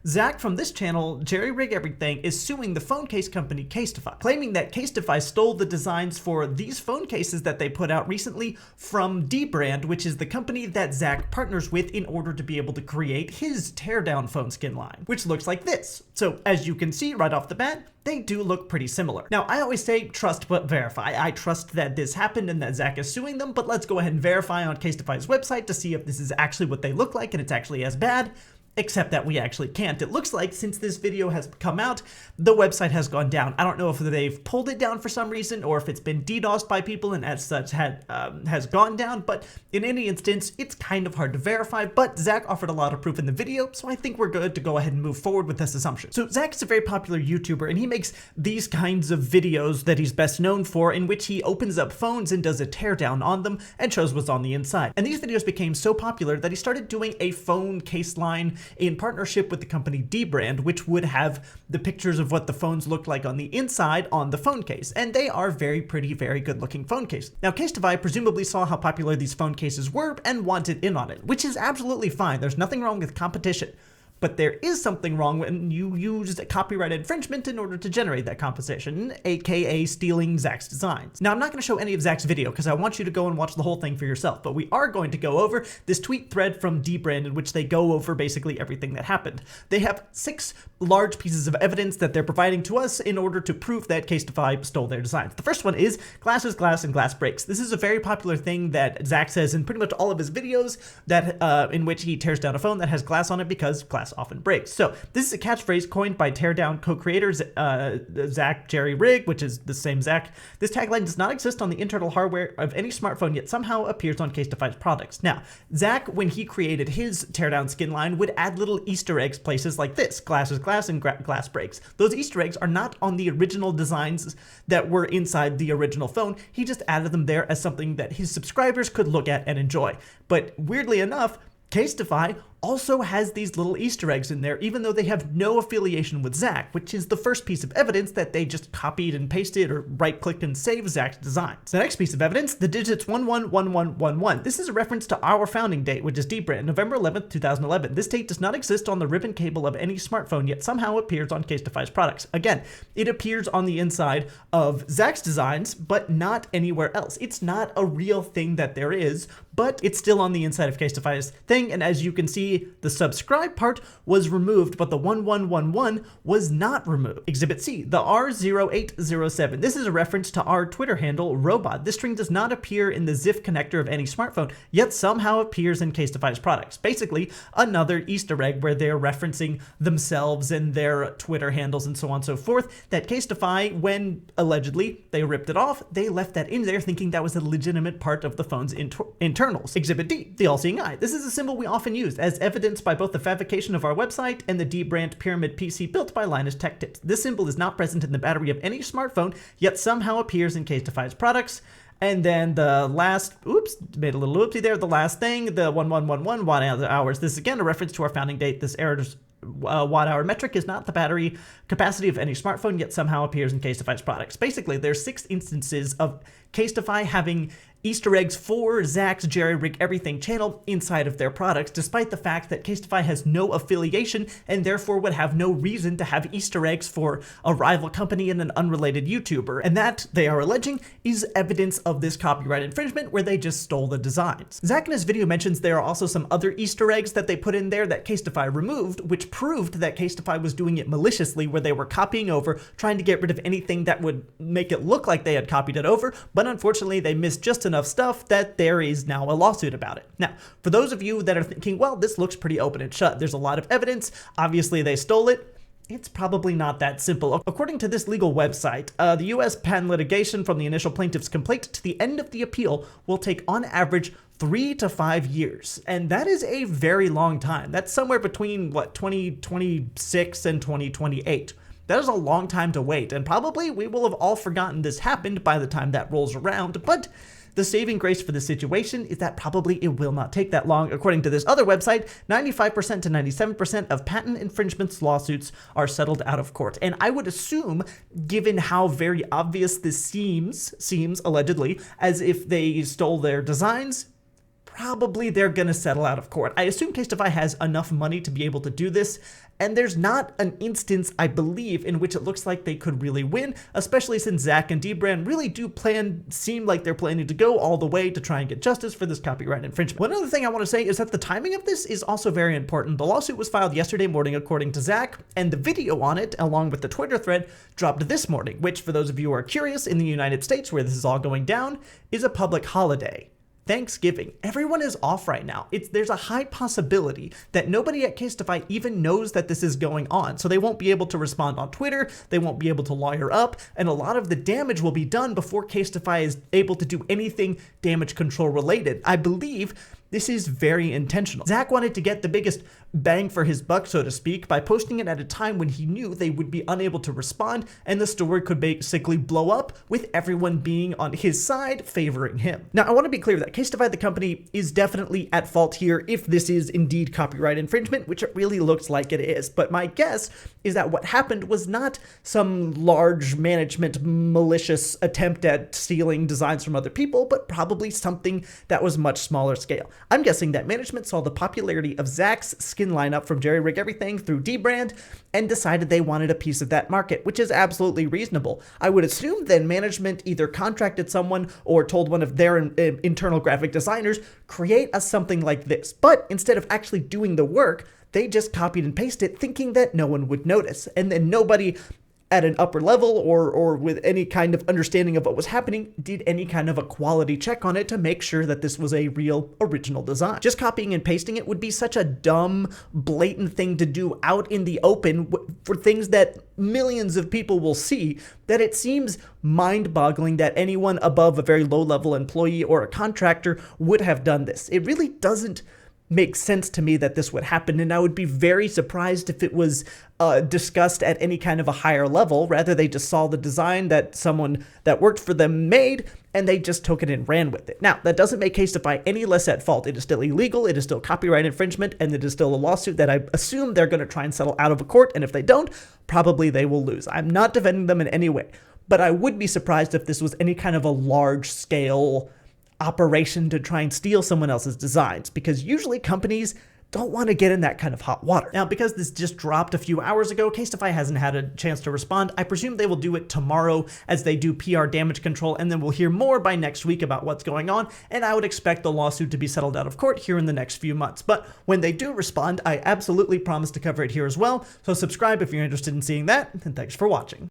Zach from this channel, JerryRigEverything, is suing the phone case company Casetify, claiming that Casetify stole the designs for these phone cases that they put out recently from dbrand, which is the company that Zach partners with in order to be able to create his teardown phone skin line, which looks like this. So as you can see right off the bat, they do look pretty similar. Now, I always say trust but verify. I trust that this happened and that Zach is suing them, but let's go ahead and verify on Casetify's website to see if this is actually what they look like and it's actually as bad. Except that we actually can't. It looks like since this video has come out, the website has gone down. I don't know if they've pulled it down for some reason or if it's been DDoSed by people and as such has gone down, but in any instance, it's kind of hard to verify, but Zach offered a lot of proof in the video, so I think we're good to go ahead and move forward with this assumption. So Zach is a very popular YouTuber and he makes these kinds of videos that he's best known for, in which he opens up phones and does a teardown on them and shows what's on the inside. And these videos became so popular that he started doing a phone case line in partnership with the company dbrand, which would have the pictures of what the phones looked like on the inside on the phone case. And they are very pretty, very good looking phone cases. Now, Casetify presumably saw how popular these phone cases were and wanted in on it, which is absolutely fine. There's nothing wrong with competition. But there is something wrong when you use copyright infringement in order to generate that composition, aka stealing Zach's designs. Now, I'm not going to show any of Zach's video because I want you to go and watch the whole thing for yourself, but we are going to go over this tweet thread from dbrand in which they go over basically everything that happened. They have 6 large pieces of evidence that they're providing to us in order to prove that Casetify stole their designs. The first one is glass is glass and glass breaks. This is a very popular thing that Zach says in pretty much all of his videos that in which he tears down a phone that has glass on it because glass often breaks. So this is a catchphrase coined by teardown co-creators Zach JerryRig, which is the same Zach. This tagline does not exist on the internal hardware of any smartphone, yet somehow appears on Casetify's products. Now, Zach, when he created his teardown skin line, would add little Easter eggs places like this: glass is glass and glass breaks. Those Easter eggs are not on the original designs that were inside the original phone. He just added them there as something that his subscribers could look at and enjoy. But weirdly enough, Casetify also has these little Easter eggs in there, even though they have no affiliation with Zach, which is the first piece of evidence that they just copied and pasted or right-clicked and saved Zach's designs. The next piece of evidence, the digits 111111. This is a reference to our founding date, which is dbrand, November 11th, 2011. This date does not exist on the ribbon cable of any smartphone, yet somehow appears on Casetify's products. Again, it appears on the inside of Zach's designs, but not anywhere else. It's not a real thing that there is, but it's still on the inside of Casetify's thing, and as you can see, the subscribe part was removed, but the 1111 was not removed. Exhibit C, the R0807. This is a reference to our Twitter handle, Robot. This string does not appear in the ZIF connector of any smartphone, yet somehow appears in Casetify's products. Basically, another Easter egg where they're referencing themselves and their Twitter handles and so on and so forth, that Casetify, when allegedly they ripped it off, they left that in there thinking that was a legitimate part of the phone's internals. Exhibit D, the all-seeing eye. This is a symbol we often use as evidenced by both the fabrication of our website and the dbrand pyramid PC built by Linus Tech Tips. This symbol is not present in the battery of any smartphone, yet somehow appears in Casetify's products. And then the last, oops, made a little oopsie there, the last thing, the 1111 watt hours. This is again a reference to our founding date. This error's watt hour metric is not the battery capacity of any smartphone, yet somehow appears in Casetify's products. Basically, there's 6 instances of Casetify having Easter eggs for Zach's JerryRigEverything channel inside of their products, despite the fact that Casetify has no affiliation and therefore would have no reason to have Easter eggs for a rival company and an unrelated YouTuber. And that, they are alleging, is evidence of this copyright infringement where they just stole the designs. Zach in his video mentions there are also some other Easter eggs that they put in there that Casetify removed, which proved that Casetify was doing it maliciously, where they were copying over, trying to get rid of anything that would make it look like they had copied it over, but unfortunately they missed just enough stuff that there is now a lawsuit about it. Now, for those of you that are thinking, well, this looks pretty open and shut, there's a lot of evidence, obviously they stole it, it's probably not that simple. According to this legal website, the U.S. patent litigation from the initial plaintiff's complaint to the end of the appeal will take on average 3 to 5 years. And that is a very long time. That's somewhere between, 2026 and 2028. That is a long time to wait, and probably we will have all forgotten this happened by the time that rolls around, but the saving grace for the situation is that probably it will not take that long. According to this other website, 95% to 97% of patent infringements lawsuits are settled out of court. And I would assume, given how very obvious this seems allegedly, as if they stole their designs, probably they're gonna settle out of court. I assume Casetify has enough money to be able to do this, and there's not an instance, I believe, in which it looks like they could really win, especially since Zach and Dbrand really do seem like they're planning to go all the way to try and get justice for this copyright infringement. One other thing I want to say is that the timing of this is also very important. The lawsuit was filed yesterday morning, according to Zach, and the video on it, along with the Twitter thread, dropped this morning, which, for those of you who are curious, in the United States, where this is all going down, is a public holiday. Thanksgiving. Everyone is off right now. There's a high possibility that nobody at Casetify even knows that this is going on, so they won't be able to respond on Twitter, they won't be able to lawyer up, and a lot of the damage will be done before Casetify is able to do anything damage control related. I believe this is very intentional. Zach wanted to get the biggest bang for his buck, so to speak, by posting it at a time when he knew they would be unable to respond, and the story could basically blow up with everyone being on his side, favoring him. Now, I want to be clear that Casetify, the company, is definitely at fault here if this is indeed copyright infringement, which it really looks like it is. But my guess is that what happened was not some large management malicious attempt at stealing designs from other people, but probably something that was much smaller scale. I'm guessing that management saw the popularity of Zach's skin lineup from JerryRigEverything through Dbrand and decided they wanted a piece of that market, which is absolutely reasonable. I would assume then management either contracted someone or told one of their internal graphic designers, create us something like this. But instead of actually doing the work, they just copied and pasted it thinking that no one would notice. And then nobody at an upper level or with any kind of understanding of what was happening did any kind of a quality check on it to make sure that this was a real original design. Just copying and pasting it would be such a dumb, blatant thing to do out in the open for things that millions of people will see, that it seems mind-boggling that anyone above a very low-level employee or a contractor would have done this. It really doesn't make sense to me that this would happen, and I would be very surprised if it was discussed at any kind of a higher level. Rather, they just saw the design that someone that worked for them made, and they just took it and ran with it. Now, that doesn't make Casetify any less at fault. It is still illegal, it is still copyright infringement, and it is still a lawsuit that I assume they're going to try and settle out of a court, and if they don't, probably they will lose. I'm not defending them in any way, but I would be surprised if this was any kind of a large-scale operation to try and steal someone else's designs, because usually companies don't want to get in that kind of hot water. Now, because this just dropped a few hours ago, Casetify hasn't had a chance to respond. I presume they will do it tomorrow as they do PR damage control, and then we'll hear more by next week about what's going on, and I would expect the lawsuit to be settled out of court here in the next few months. But when they do respond, I absolutely promise to cover it here as well, so subscribe if you're interested in seeing that, and thanks for watching.